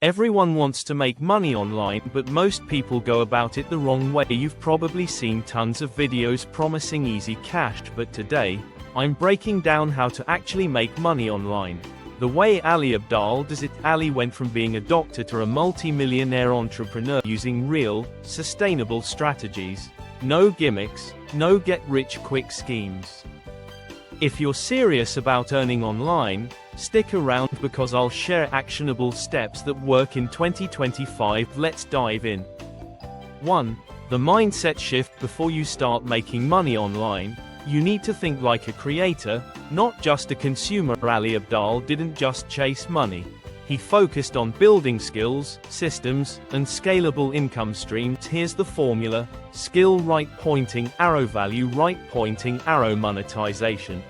Everyone wants to make money online, but most people go about it the wrong way. You've probably seen tons of videos promising easy cash, but today, I'm breaking down how to actually make money online. The way Ali Abdaal does it. Ali went from being a doctor to a multi-millionaire entrepreneur using real, sustainable strategies. No gimmicks, no get-rich-quick schemes. If you're serious about earning online, stick around because I'll share actionable steps that work in 2025. Let's dive in. 1. The mindset shift. Before you start making money online, you need to think like a creator, not just a consumer. Ali Abdaal didn't just chase money. He focused on building skills, systems, and scalable income streams. Here's the formula: skill right pointing arrow, value right pointing arrow, monetization.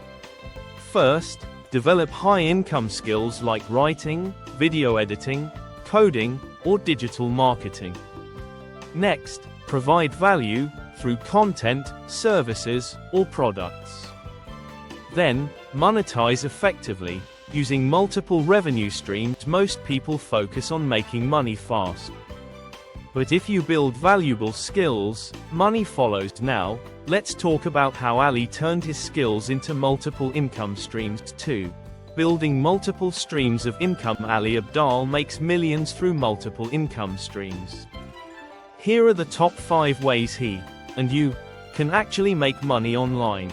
First, develop high income skills like writing, video editing, coding, or digital marketing. Next, provide value through content, services, or products. Then, monetize effectively, using multiple revenue streams. Most people focus on making money fast. But if you build valuable skills, money follows. Now, let's talk about how Ali turned his skills into multiple income streams. 2. Building multiple streams of income. Ali Abdaal makes millions through multiple income streams. Here are the top 5 ways he, and you, can actually make money online.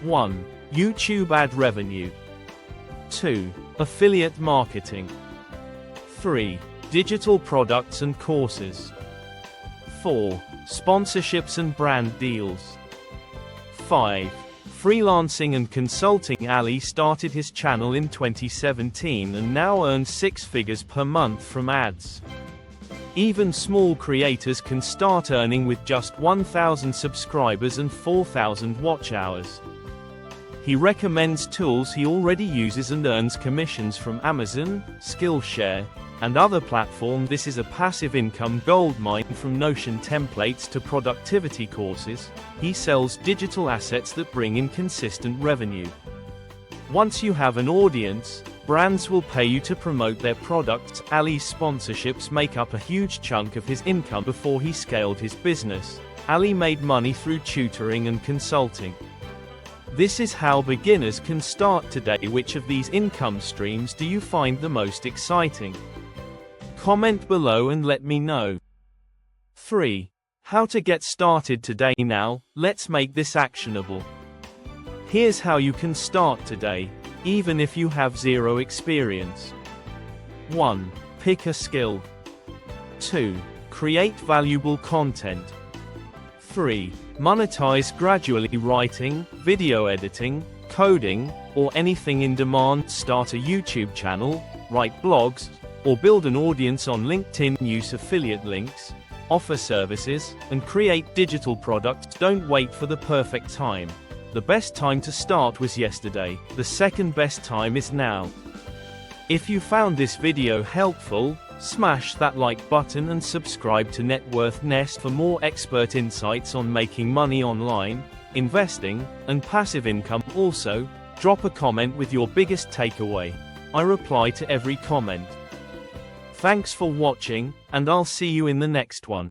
1. YouTube ad revenue. 2. Affiliate marketing. 3. Digital products and courses. 4. Sponsorships and brand deals. 5. Freelancing and consulting. Ali started his channel in 2017 and now earns 6 figures per month from ads. Even small creators can start earning with just 1,000 subscribers and 4,000 watch hours. He recommends tools he already uses and earns commissions from Amazon, Skillshare, and other platforms. This is a passive income goldmine. From Notion templates to productivity courses, he sells digital assets that bring in consistent revenue. Once you have an audience, brands will pay you to promote their products. Ali's sponsorships make up a huge chunk of his income. Before he scaled his business, Ali made money through tutoring and consulting. This is how beginners can start today. Which of these income streams do you find the most exciting? Comment below and let me know. 3. How to get started today. Now, let's make this actionable. Here's how you can start today, even if you have zero experience. 1. Pick a skill. 2. Create valuable content. 3. Monetize gradually. Writing, video editing, coding, or anything in demand. Start a YouTube channel, write blogs, or build an audience on LinkedIn. Use affiliate links, offer services, and create digital products. Don't wait for the perfect time. The best time to start was yesterday. The second best time is now. If you found this video helpful, smash that like button and subscribe to Net Worth Nest for more expert insights on making money online, investing, and passive income. Also, drop a comment with your biggest takeaway. I reply to every comment. Thanks for watching, and I'll see you in the next one.